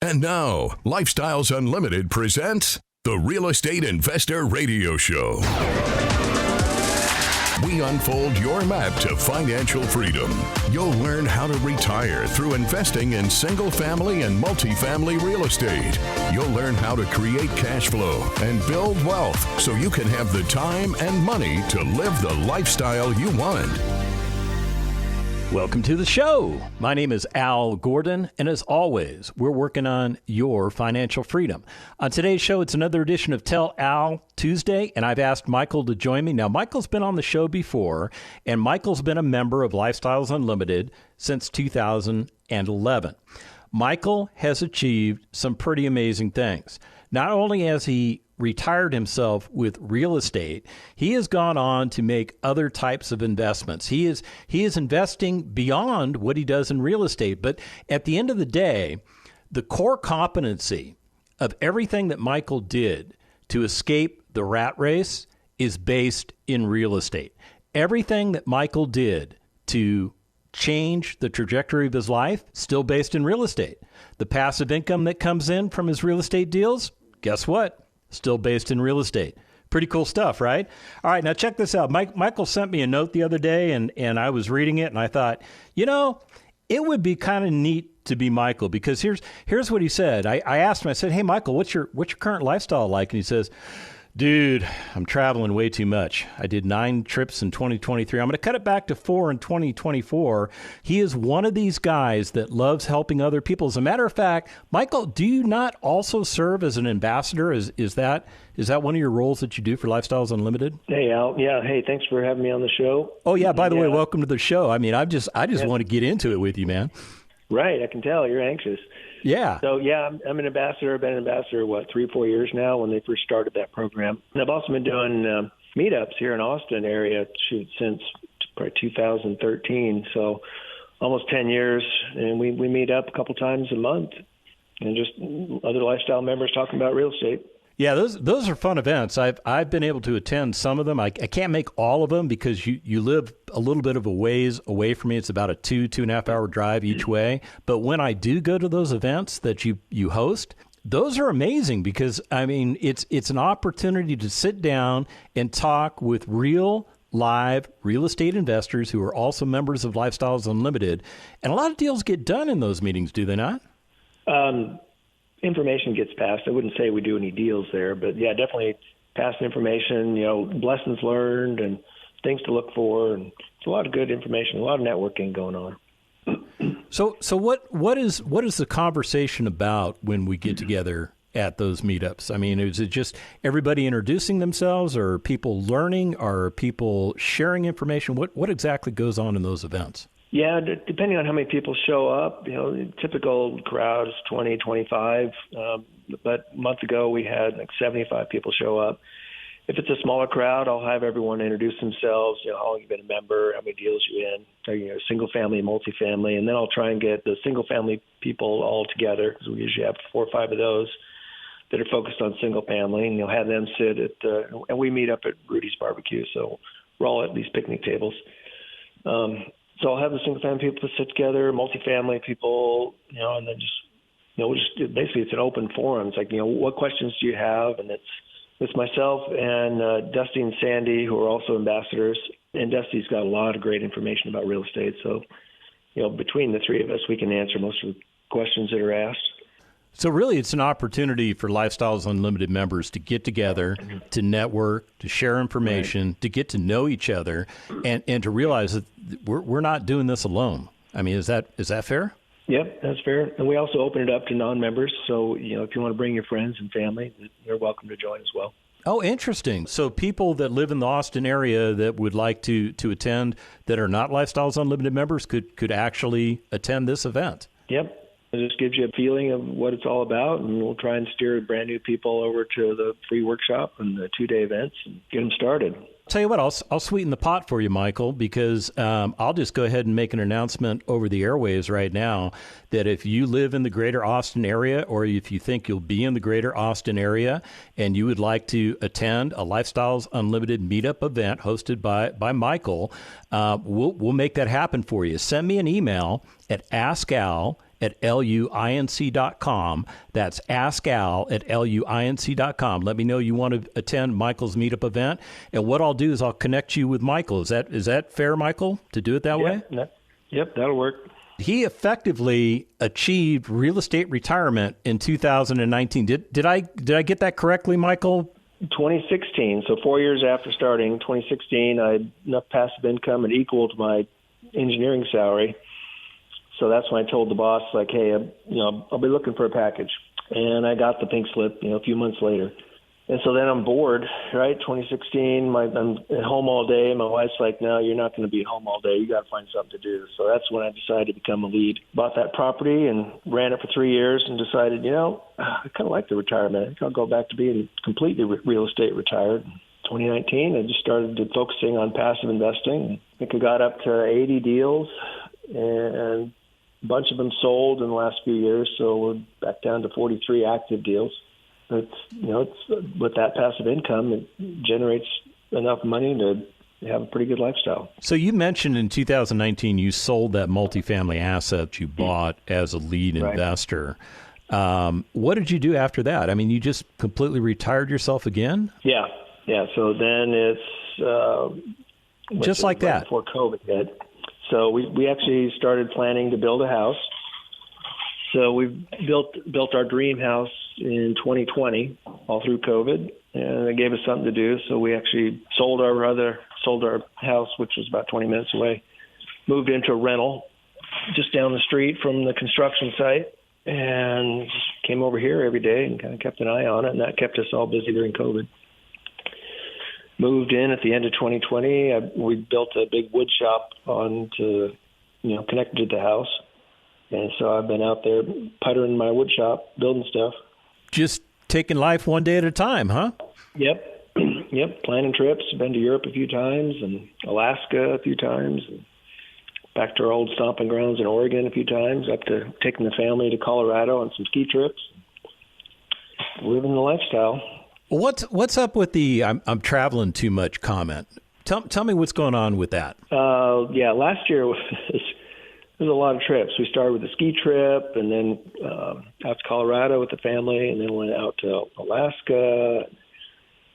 And now, Lifestyles Unlimited presents the Real Estate Investor Radio Show. We unfold your map to financial freedom. You'll learn how to retire through investing in single-family and multifamily real estate. You'll learn how to create cash flow and build wealth so you can have the time and money to live the lifestyle you want. Welcome to the show. My name is Al Gordon, and as always, we're working on your financial freedom. On today's show, it's another edition of Tell Al Tuesday, and I've asked Michael to join me. Now, Michael's been on the show before, and Michael's been a member of Lifestyles Unlimited since 2011. Michael has achieved some pretty amazing things. Not only has he retired himself with real estate, he has gone on to make other types of investments. He is investing beyond what he does in real estate. But at the end of the day, the core competency of everything that Michael did to escape the rat race is based in real estate. Everything that Michael did to change the trajectory of his life, still based in real estate. The passive income that comes in from his real estate deals, guess what? Still based in real estate. Pretty cool stuff, right? All right, now check this out. Michael sent me a note the other day, and I was reading it, and I thought, it would be kind of neat to be Michael, because here's what he said. I asked him, I said, hey, Michael, what's your current lifestyle like? And he says, dude, I'm traveling way too much. I did 9 trips in 2023. I'm going to cut it back to 4 in 2024. He is one of these guys that loves helping other people. As a matter of fact, Michael, do you not also serve as an ambassador? Is that one of your roles that you do for Lifestyles Unlimited? Hey, Al. Yeah. Hey, thanks for having me on the show. Oh, yeah. By the way, welcome to the show. I mean, I just want to get into it with you, man. Right. I can tell you're anxious. Yeah. So, yeah, I'm an ambassador. I've been an ambassador, 3 or 4 years now when they first started that program. And I've also been doing meetups here in Austin area since probably 2013. So almost 10 years. And we meet up a couple times a month and just other lifestyle members talking about real estate. Yeah, those are fun events. I've been able to attend some of them. I can't make all of them because you live a little bit of a ways away from me. It's about a 2.5 hour drive each way. But when I do go to those events that you host, those are amazing because, I mean, it's an opportunity to sit down and talk with real live real estate investors who are also members of Lifestyles Unlimited. And a lot of deals get done in those meetings, do they not? Information gets passed. I wouldn't say we do any deals there, but yeah, definitely pass information, lessons learned and things to look for. And it's a lot of good information, a lot of networking going on. So what is the conversation about when we get together at those meetups? I mean, is it just everybody introducing themselves, or are people learning, or are people sharing information? What exactly goes on in those events? Yeah, depending on how many people show up, typical crowd is 20, 25. But a month ago, we had 75 people show up. If it's a smaller crowd, I'll have everyone introduce themselves, how long you've been a member, how many deals you're in, single family, multifamily. And then I'll try and get the single family people all together, because we usually have 4 or 5 of those that are focused on single family. And you'll have them sit and we meet up at Rudy's Barbecue. So we're all at these picnic tables. So I'll have the single-family people sit together, multifamily people, and then basically it's an open forum. It's like, what questions do you have? And it's myself and Dusty and Sandy, who are also ambassadors. And Dusty's got a lot of great information about real estate. So, between the 3 of us, we can answer most of the questions that are asked. So really, it's an opportunity for Lifestyles Unlimited members to get together, to network, to share information, to get to know each other, and to realize that we're not doing this alone. I mean, is that fair? Yep, that's fair. And we also open it up to non-members. So, if you want to bring your friends and family, you're welcome to join as well. Oh, interesting. So people that live in the Austin area that would like to attend that are not Lifestyles Unlimited members could actually attend this event. Yep. It just gives you a feeling of what it's all about, and we'll try and steer brand new people over to the free workshop and the 2-day events and get them started. Tell you what, I'll sweeten the pot for you, Michael, because I'll just go ahead and make an announcement over the airwaves right now that if you live in the greater Austin area, or if you think you'll be in the greater Austin area and you would like to attend a Lifestyles Unlimited meetup event hosted by Michael, we'll make that happen for you. Send me an email at askal askal@luinc.com. That's askal@luinc.com. Let me know you want to attend Michael's meetup event. And what I'll do is I'll connect you with Michael. Is that fair, Michael, to do it that way? Yep, that'll work. He effectively achieved real estate retirement in 2019. Did I get that correctly, Michael? 2016, so 4 years after starting, 2016, I had enough passive income and equaled my engineering salary. So that's when I told the boss, like, hey, I'll be looking for a package. And I got the pink slip, a few months later. And so then I'm bored, right? 2016, I'm at home all day. My wife's like, no, you're not going to be at home all day. You got to find something to do. So that's when I decided to become a lead. Bought that property and ran it for 3 years and decided, I kind of like the retirement. I think I'll go back to being completely real estate retired. 2019, I just started focusing on passive investing. I think I got up to 80 deals, and a bunch of them sold in the last few years. So we're back down to 43 active deals. It's with that passive income, it generates enough money to have a pretty good lifestyle. So you mentioned in 2019 you sold that multifamily asset you bought as a lead investor. What did you do after that? I mean, you just completely retired yourself again? Yeah. So then it's just like that before COVID hit. So we actually started planning to build a house. So we built our dream house in 2020, all through COVID, and it gave us something to do. So we actually sold our house, which was about 20 minutes away, moved into a rental just down the street from the construction site, and just came over here every day and kind of kept an eye on it, and that kept us all busy during COVID. Moved in at the end of 2020. We built a big wood shop connected to the house. And so I've been out there puttering my wood shop, building stuff. Just taking life one day at a time, huh? Yep. Planning trips. Been to Europe a few times and Alaska a few times. And back to our old stomping grounds in Oregon a few times. Up to taking the family to Colorado on some ski trips. Living the lifestyle. What's up with the I'm traveling too much comment? Tell me what's going on with that. Last year was a lot of trips. We started with a ski trip, and then out to Colorado with the family, and then went out to Alaska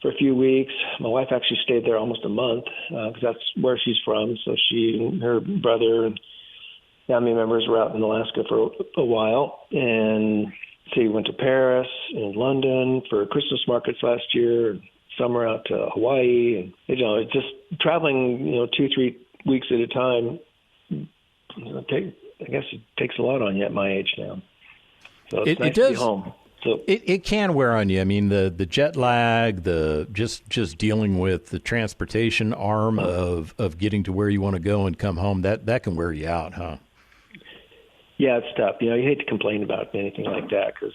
for a few weeks. My wife actually stayed there almost a month because that's where she's from. So she and her brother and family members were out in Alaska for a while. And we went to Paris and London for Christmas markets last year, and summer out to Hawaii. And, it's just traveling, 2-3 weeks at a time. I guess it takes a lot on you at my age now. So it's nice to be home. So it can wear on you. I mean, the jet lag, the just dealing with the transportation arm of getting to where you want to go and come home, that can wear you out, huh? Yeah, it's tough. You hate to complain about anything like that because,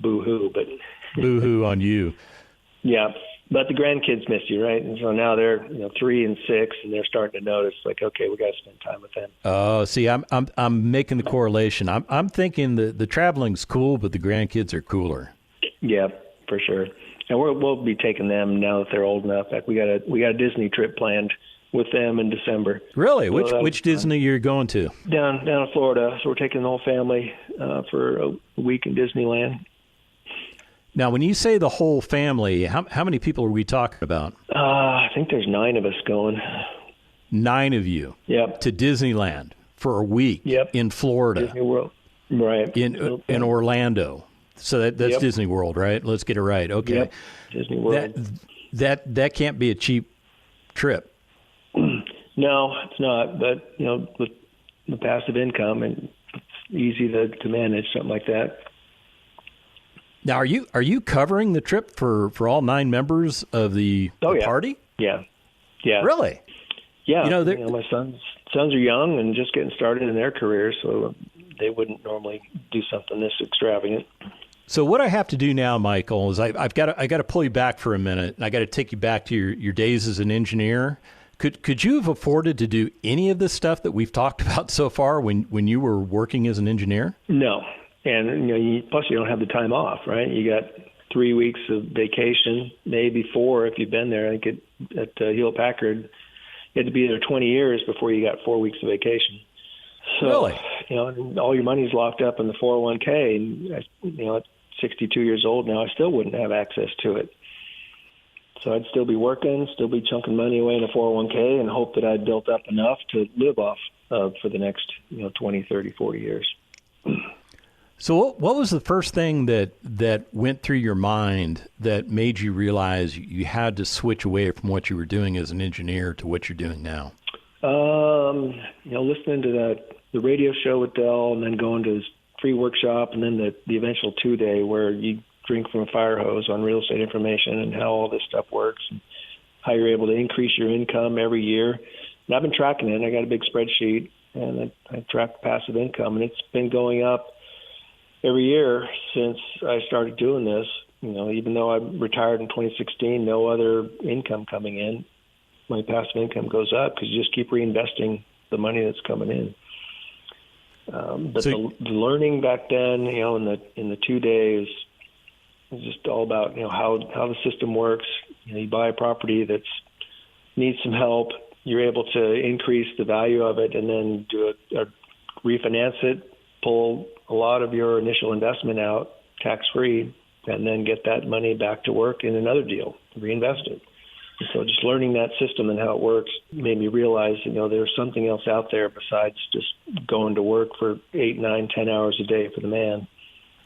boo-hoo. But boo-hoo on you. Yeah. But the grandkids miss you, right? And so now they're 3 and 6, and they're starting to notice, like, okay, we got to spend time with them. Oh, see, I'm making the correlation. I'm thinking the traveling's cool, but the grandkids are cooler. Yeah, for sure. And we'll be taking them now that they're old enough. In fact, we got a Disney trip planned with them in December. Really? So which Disney you're going to? Down in Florida. So we're taking the whole family for a week in Disneyland. Now, when you say the whole family, how many people are we talking about? I think there's 9 of us going. 9 of you. Yep. To Disneyland for a week. Yep. In Florida. Disney World. Right. In Orlando. So that's yep. Disney World, right? Let's get it right. Okay. Yep. Disney World. That can't be a cheap trip. No, it's not. But with the passive income, and it's easy to manage something like that. Now, are you covering the trip for all 9 members of the party? Yeah. Really? Yeah. My sons are young and just getting started in their careers, so they wouldn't normally do something this extravagant. So what I have to do now, Michael, is I got to pull you back for a minute, and I got to take you back to your days as an engineer. Could you have afforded to do any of this stuff that we've talked about so far when you were working as an engineer? No. And plus you don't have the time off, right? You got 3 weeks of vacation, maybe 4 if you've been there. I think at Hewlett Packard, you had to be there 20 years before you got 4 weeks of vacation. So, Really? And all your money's locked up in the 401k. And, at 62 years old now, I still wouldn't have access to it. So I'd still be working, still be chunking money away in a 401k and hope that I'd built up enough to live off of for the next 20, 30, 40 years. So what was the first thing that went through your mind that made you realize you had to switch away from what you were doing as an engineer to what you're doing now? Listening to the radio show with Dell and then going to his free workshop and then the eventual 2-day where you drink from a fire hose on real estate information and how all this stuff works and how you're able to increase your income every year. And I've been tracking it. I got a big spreadsheet and I track passive income, and it's been going up every year since I started doing this. Even though I retired in 2016, no other income coming in. My passive income goes up because you just keep reinvesting the money that's coming in. But the learning back then, in the 2 days, is just all about how the system works. You buy a property that needs some help, you're able to increase the value of it, and then refinance it, pull a lot of your initial investment out tax-free, and then get that money back to work in another deal, reinvest it. And so just learning that system and how it works made me realize, there's something else out there besides just going to work for 8, 9, 10 hours a day for the man.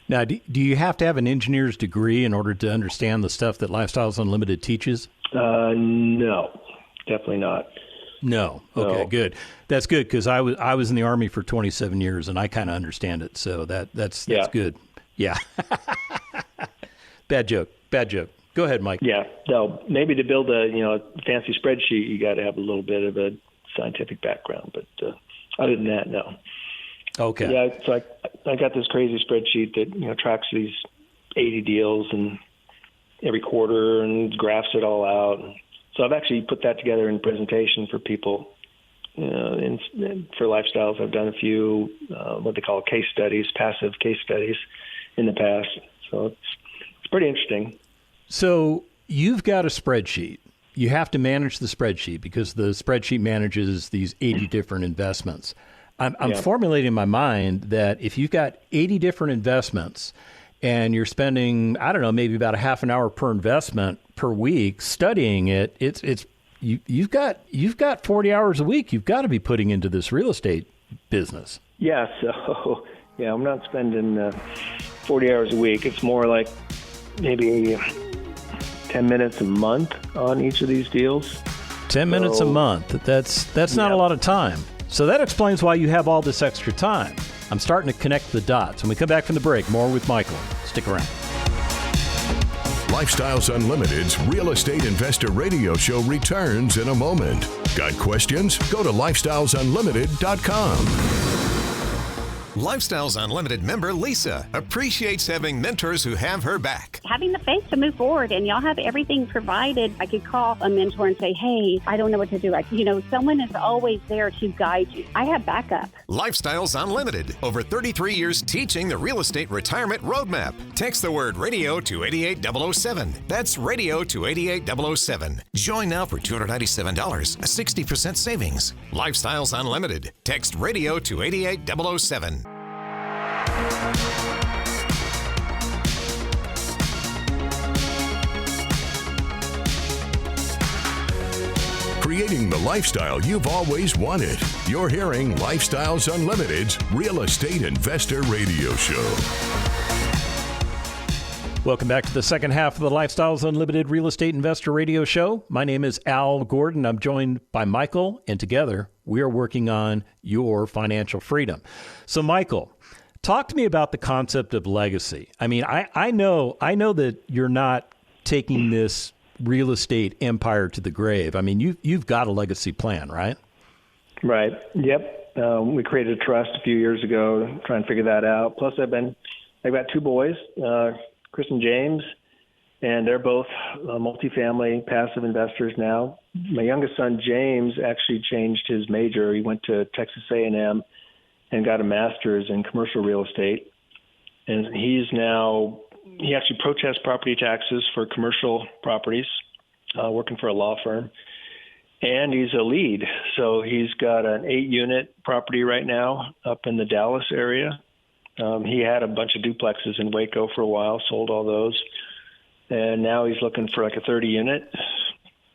Now, do you have to have an engineer's degree in order to understand the stuff that Lifestyles Unlimited teaches? No, definitely not. No. Okay, No. good. That's good because I was in the Army for 27 years and I kind of understand it. So that's good. Yeah. Bad joke. Go ahead, Mike. Yeah. No, maybe to build a fancy spreadsheet, you got to have a little bit of a scientific background, but other than that, no. Okay. Yeah, so I got this crazy spreadsheet that tracks these 80 deals and every quarter and graphs it all out. So I've actually put that together in presentation for people. And for Lifestyles, I've done a few what they call case studies, passive case studies, in the past. So it's pretty interesting. So you've got a spreadsheet. You have to manage the spreadsheet because the spreadsheet manages these 80 different investments. I'm formulating in my mind that if you've got 80 different investments and you're spending, I don't know, maybe about a half an hour per investment per week studying it, you've got 40 hours a week you've got to be putting into this real estate business. Yeah, so I'm not spending 40 hours a week. It's more like maybe 10 minutes a month on each of these deals. 10 minutes a month. That's not a lot of time. So that explains why you have all this extra time. I'm starting to connect the dots. When we come back from the break, more with Michael. Stick around. Lifestyles Unlimited's Real Estate Investor Radio Show returns in a moment. Got questions? Go to lifestylesunlimited.com. Lifestyles Unlimited member Lisa appreciates having mentors who have her back. Having the faith to move forward, and y'all have everything provided. I could call a mentor and say, hey, I don't know what to do. Someone is always there to guide you. I have backup. Lifestyles Unlimited. Over 33 years teaching the real estate retirement roadmap. Text the word radio to 88007. That's radio to 88007. Join now for $297, a 60% savings. Lifestyles Unlimited. Text radio to 88007. Creating the lifestyle you've always wanted. You're hearing Lifestyles Unlimited's Real Estate Investor Radio Show. Welcome back to the second half of the Lifestyles Unlimited Real Estate Investor Radio Show. My name is Al Gordon. I'm joined by Michael, and together we are working on your financial freedom. So, Michael, talk to me about the concept of legacy. I mean, I know that you're not taking this real estate empire to the grave. I mean, you've got a legacy plan, right? Right. Yep. We created a trust a few years ago to try and figure that out. Plus, I've got 2 boys, Chris and James, and they're both multifamily passive investors now. My youngest son, James, actually changed his major. He went to Texas A&M and got a master's in commercial real estate. And he actually protests property taxes for commercial properties, working for a law firm. And he's a lead. So he's got an 8-unit property right now up in the Dallas area. He had a bunch of duplexes in Waco for a while, sold all those. And now he's looking for like a 30-unit.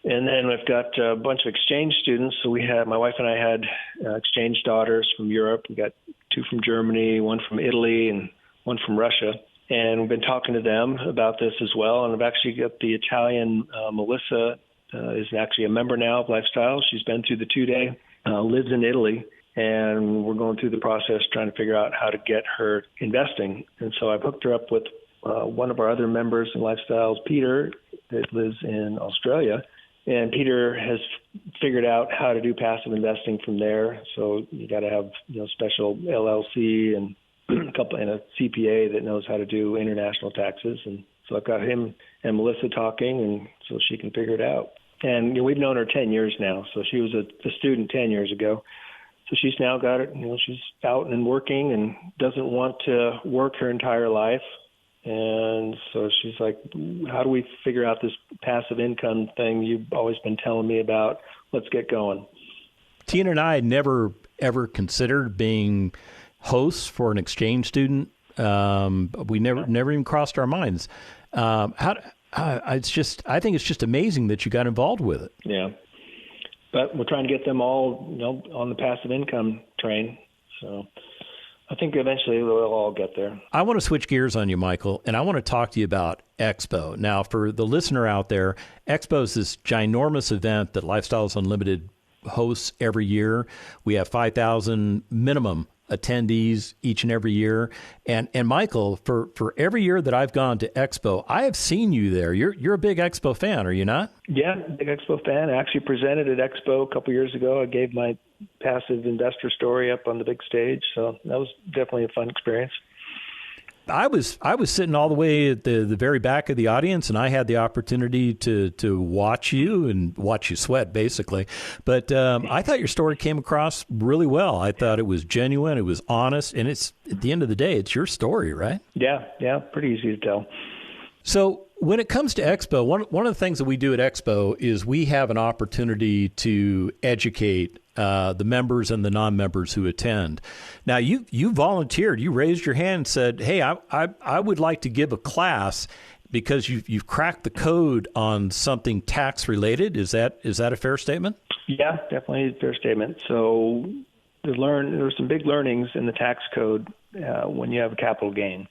And then we've got a bunch of exchange students. So my wife and I had exchange daughters from Europe. We got 2 from Germany, 1 from Italy, and 1 from Russia. And we've been talking to them about this as well. And I've actually got the Italian Melissa is actually a member now of Lifestyle. She's been through the 2-day, lives in Italy, and we're going through the process trying to figure out how to get her investing. And so I've hooked her up with one of our other members in Lifestyles, Peter, that lives in Australia. And Peter has figured out how to do passive investing from there. So you got to have special LLC and a CPA that knows how to do international taxes. And so I've got him and Melissa talking, and so she can figure it out. And we've known her 10 years now. So she was a student 10 years ago. So she's now got it. She's out and working and doesn't want to work her entire life. And so she's like, how do we figure out this passive income thing you've always been telling me about? Let's get going. Tina and I had never, ever considered being hosts for an exchange student. We never even crossed our minds. I think it's just amazing that you got involved with it. Yeah. But we're trying to get them all, on the passive income train. So I think eventually we'll all get there. I want to switch gears on you, Michael, and I want to talk to you about Expo. Now, for the listener out there, Expo is this ginormous event that Lifestyles Unlimited hosts every year. We have 5,000 minimum attendees each and every year. And Michael, for every year that I've gone to Expo, I have seen you there. You're a big Expo fan, are you not? Yeah, big Expo fan. I actually presented at Expo a couple years ago. I gave my passive investor story up on the big stage, so that was definitely a fun experience. I was sitting all the way at the very back of the audience, and I had the opportunity to watch you and watch you sweat, basically. But I thought your story came across really well. I thought it was genuine, it was honest, and it's at the end of the day, it's your story, right? Yeah, pretty easy to tell. So when it comes to Expo, one of the things that we do at Expo is we have an opportunity to educate the members and the non-members who attend. Now, you volunteered. You raised your hand and said, hey, I would like to give a class because you've cracked the code on something tax-related. Is that a fair statement? Yeah, definitely a fair statement. So there's some big learnings in the tax code when you have a capital gain.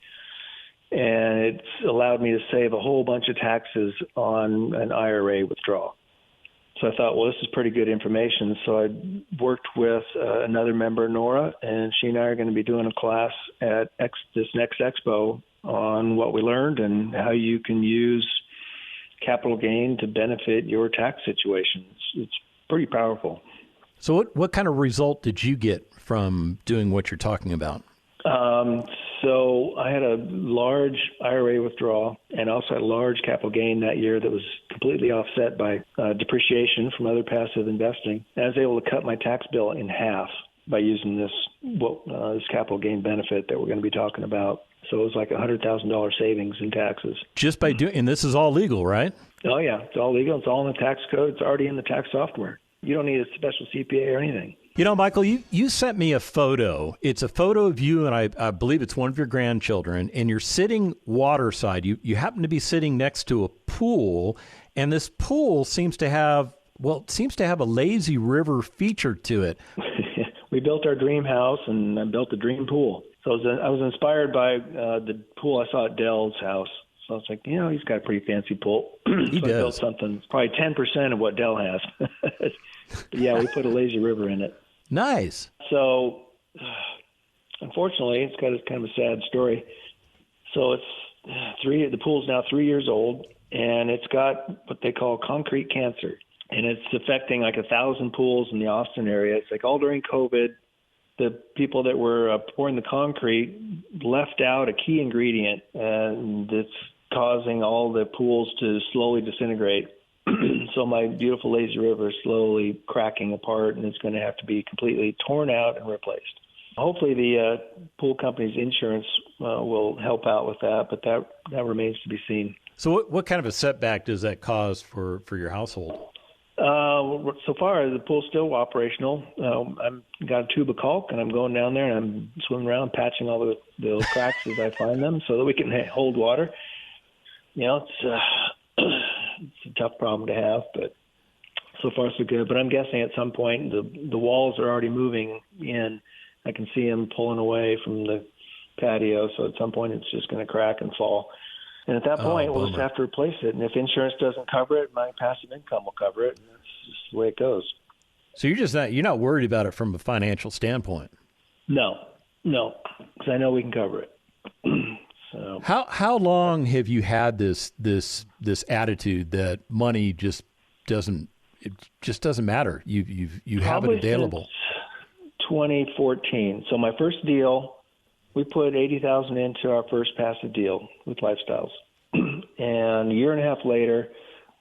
And it's allowed me to save a whole bunch of taxes on an IRA withdrawal. So I thought, well, this is pretty good information. So I worked with another member, Nora, and she and I are going to be doing a class at this next Expo on what we learned and how you can use capital gain to benefit your tax situation. It's pretty powerful. So what kind of result did you get from doing what you're talking about? So I had a large IRA withdrawal and also had a large capital gain that year that was completely offset by depreciation from other passive investing. And I was able to cut my tax bill in half by using this capital gain benefit that we're going to be talking about. So it was like $100,000 savings in taxes. Just by doing, and this is all legal, right? Oh, yeah. It's all legal. It's all in the tax code. It's already in the tax software. You don't need a special CPA or anything. You know, Michael, you sent me a photo. It's a photo of you, and I believe it's one of your grandchildren, and you're sitting waterside. You happen to be sitting next to a pool, and this pool seems to have a lazy river feature to it. We built our dream house, and I built a dream pool. So I was inspired by the pool I saw at Dell's house. So I was like, he's got a pretty fancy pool. He does. I built something probably 10% of what Dell has. But yeah, we put a lazy river in it. Nice. So, unfortunately, it's got kind of a sad story. So the pool's now 3 years old, and it's got what they call concrete cancer, and it's affecting like 1,000 pools in the Austin area. It's like all during COVID, the people that were pouring the concrete left out a key ingredient, and it's causing all the pools to slowly disintegrate. So my beautiful lazy river is slowly cracking apart, and it's going to have to be completely torn out and replaced. Hopefully the pool company's insurance will help out with that, but that remains to be seen. So what kind of a setback does that cause for your household? So far, the pool's still operational. I've got a tube of caulk, and I'm going down there, and I'm swimming around, patching all the cracks as I find them so that we can hold water. It's a tough problem to have, but so far so good. But I'm guessing at some point the walls are already moving in. I can see them pulling away from the patio, so at some point it's just going to crack and fall. And at that point, we'll just have to replace it. And if insurance doesn't cover it, my passive income will cover it. And that's just the way it goes. So you're not worried about it from a financial standpoint? No, because I know we can cover it. So how long have you had this attitude that money just doesn't matter? You have it available. 2014. So my first deal, we put $80,000 into our first passive deal with Lifestyles, and a year and a half later,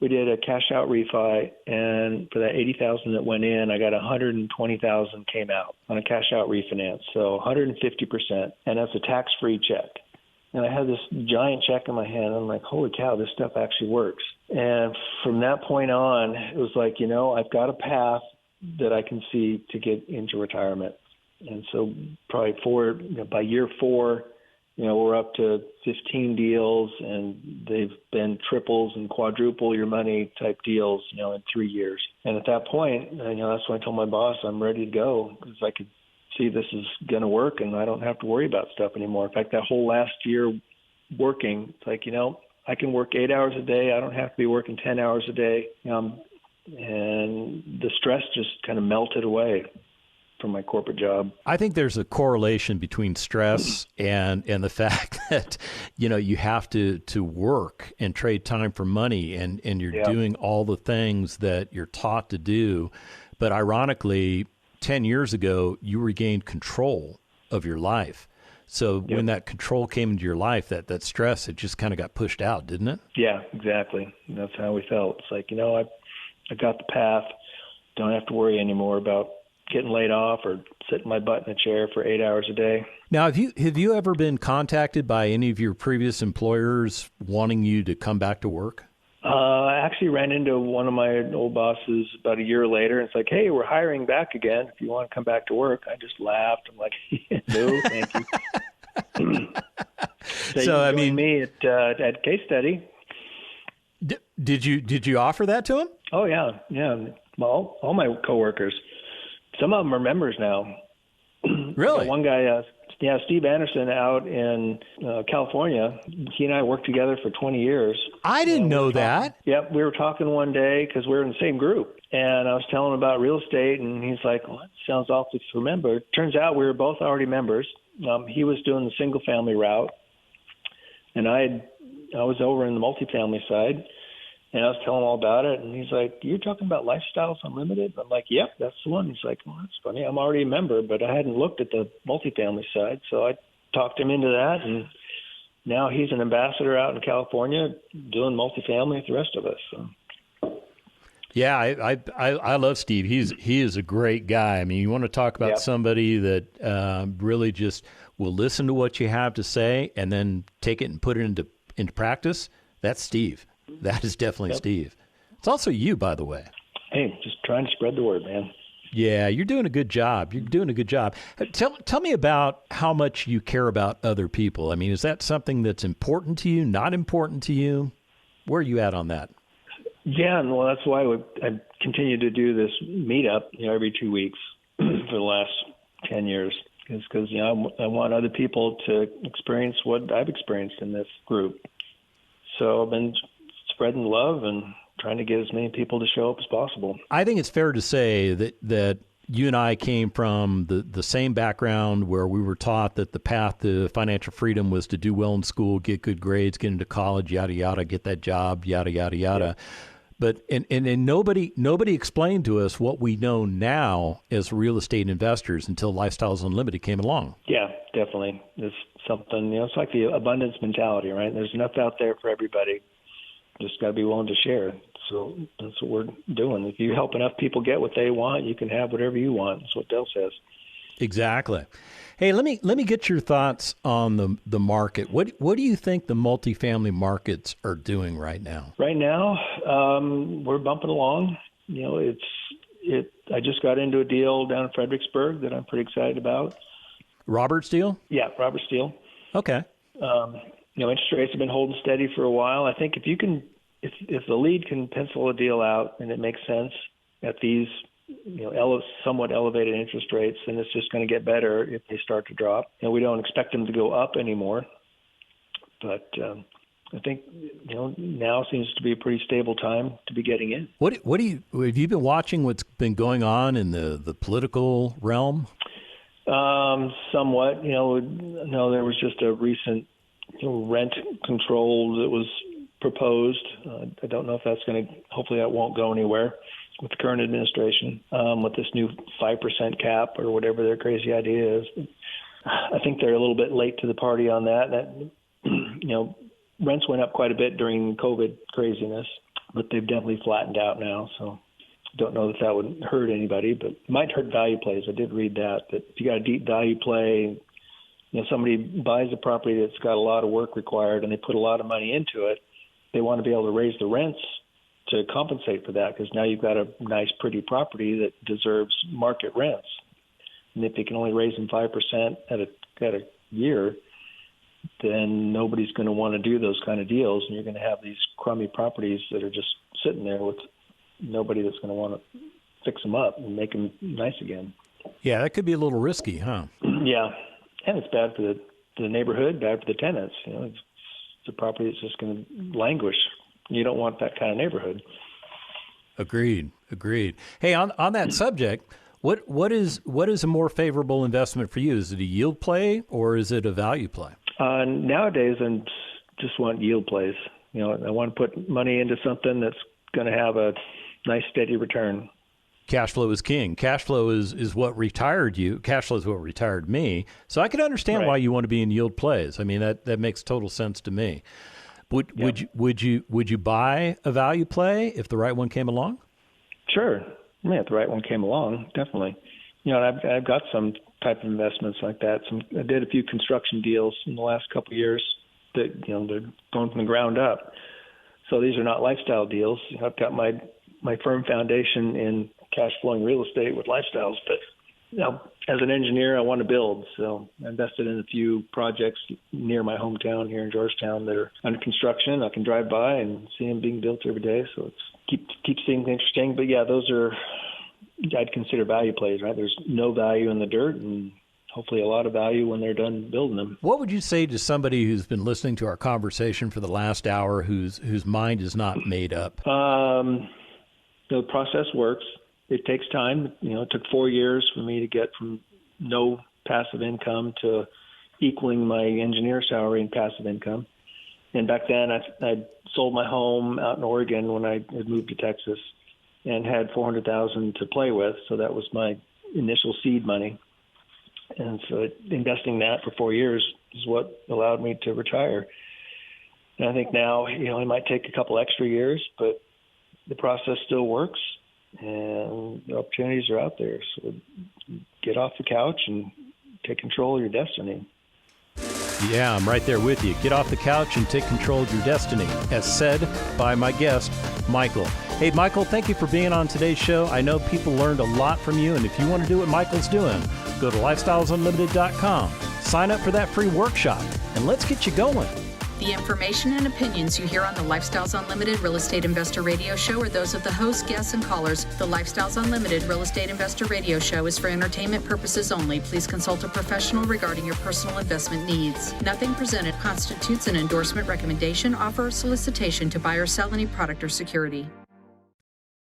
we did a cash out refi, and for that $80,000 that went in, I got $120,000 came out on a cash out refinance, so 150%, and that's a tax free check. And I had this giant check in my hand. I'm like, holy cow, this stuff actually works. And from that point on, it was like, I've got a path that I can see to get into retirement. And so probably by year 4, we're up to 15 deals, and they've been triples and quadruple your money type deals, in 3 years. And at that point, that's when I told my boss I'm ready to go, because I could see this is going to work and I don't have to worry about stuff anymore. In fact, that whole last year working, it's like, I can work 8 hours a day. I don't have to be working 10 hours a day. And the stress just kind of melted away from my corporate job. I think there's a correlation between stress and the fact that, you have to work and trade time for money, and you're doing all the things that you're taught to do. But ironically, 10 years ago, you regained control of your life. So when that control came into your life, that stress, it just kind of got pushed out, didn't it? Yeah, exactly. And that's how we felt. It's like, I got the path. Don't have to worry anymore about getting laid off or sitting my butt in a chair for 8 hours a day. Now, have you ever been contacted by any of your previous employers wanting you to come back to work? I actually ran into one of my old bosses about a year later. And it's like, hey, we're hiring back again. If you want to come back to work. I just laughed. I'm like, no, thank you. So I mean, me at Case Study. Did you offer that to him? Oh yeah. Well, all my coworkers. Some of them are members now. Really? One guy, Steve Anderson out in California. He and I worked together for 20 years. I didn't know that. Yep. We were talking one day because we were in the same group. And I was telling him about real estate, and he's like, well, that sounds awfully familiar. Turns out we were both already members. He was doing the single-family route, and I was over in the multifamily side. And I was telling him all about it, and he's like, you're talking about Lifestyles Unlimited? I'm like, yep, that's the one. He's like, well, that's funny. I'm already a member, but I hadn't looked at the multifamily side. So I talked him into that, and now he's an ambassador out in California doing multifamily with the rest of us. So. Yeah, I love Steve. He is a great guy. I mean, you want to talk about somebody that really just will listen to what you have to say and then take it and put it into practice. That's Steve. That is definitely Steve. It's also you, by the way. Hey, just trying to spread the word, man. Yeah, you're doing a good job. Tell me about how much you care about other people. I mean, is that something that's important to you, not important to you? Where are you at on that? Yeah, well, that's why I continue to do this meetup, every 2 weeks for the last 10 years. Because I want other people to experience what I've experienced in this group. So I've been spreading love and trying to get as many people to show up as possible. I think it's fair to say that you and I came from the same background where we were taught that the path to financial freedom was to do well in school, get good grades, get into college, yada, yada, get that job, yada, yada, yada. Yeah. But and nobody explained to us what we know now as real estate investors until Lifestyles Unlimited came along. Yeah, definitely. It's something, it's like the abundance mentality, right? There's enough out there for everybody. Just got to be willing to share. So that's what we're doing. If you help enough people get what they want, you can have whatever you want. That's what Dell says. Exactly. Hey, let me get your thoughts on the market. What do you think the multifamily markets are doing right now? Right now, we're bumping along. I just got into a deal down in Fredericksburg that I'm pretty excited about. Robert's deal? Yeah, Robert Steele. Okay. Interest rates have been holding steady for a while. I think if the lead can pencil a deal out and it makes sense at these, somewhat elevated interest rates, then it's just going to get better if they start to drop. We don't expect them to go up anymore, but I think now seems to be a pretty stable time to be getting in. Have you been watching what's been going on in the political realm? Somewhat. There was just a recent rent control that was proposed. I don't know if that's going to. Hopefully, that won't go anywhere with the current administration. With this new 5% cap or whatever their crazy idea is, I think they're a little bit late to the party on that. Rents went up quite a bit during COVID craziness, but they've definitely flattened out now. So I don't know that would hurt anybody, but it might hurt value plays. I did read that if you got a deep value play, somebody buys a property that's got a lot of work required and they put a lot of money into it, they want to be able to raise the rents to compensate for that, because now you've got a nice, pretty property that deserves market rents. And if they can only raise them 5% at a year, then nobody's going to want to do those kind of deals, and you're going to have these crummy properties that are just sitting there with nobody that's going to want to fix them up and make them nice again. Yeah, that could be a little risky, huh? Yeah, and it's bad for the neighborhood, bad for the tenants. It's a property that's just going to languish. You don't want that kind of neighborhood. Agreed. Hey, on that subject, what is a more favorable investment for you? Is it a yield play or is it a value play? Nowadays, I just want yield plays. I want to put money into something that's going to have a nice, steady return. Cash flow is king. Cash flow is what retired you. Cash flow is what retired me. So I can understand why you want to be in yield plays. I mean, that makes total sense to me. Would you buy a value play if the right one came along? Sure. If the right one came along, definitely. I've got some type of investments like that. I did a few construction deals in the last couple of years that they're going from the ground up. So these are not lifestyle deals. I've got my firm foundation in cash flowing real estate with lifestyles, but as an engineer, I want to build. So I invested in a few projects near my hometown here in Georgetown that are under construction. I can drive by and see them being built every day. So it's keeps things interesting. But yeah, those are, I'd consider value plays, right? There's no value in the dirt and hopefully a lot of value when they're done building them. What would you say to somebody who's been listening to our conversation for the last hour whose mind is not made up? The process works. It takes time. It took 4 years for me to get from no passive income to equaling my engineer salary in passive income. And back then, I'd sold my home out in Oregon when I had moved to Texas and had $400,000 to play with. So that was my initial seed money. And so investing that for 4 years is what allowed me to retire. And I think now, it might take a couple extra years, but the process still works. And the opportunities are out there. So get off the couch and take control of your destiny. Yeah, I'm right there with you. Get off the couch and take control of your destiny, as said by my guest, Michael. Hey, Michael, thank you for being on today's show. I know people learned a lot from you, and if you want to do what Michael's doing, go to lifestylesunlimited.com, sign up for that free workshop, and let's get you going. The information and opinions you hear on the Lifestyles Unlimited Real Estate Investor Radio Show are those of the host, guests, and callers. The Lifestyles Unlimited Real Estate Investor Radio Show is for entertainment purposes only. Please consult a professional regarding your personal investment needs. Nothing presented constitutes an endorsement, recommendation, offer, or solicitation to buy or sell any product or security.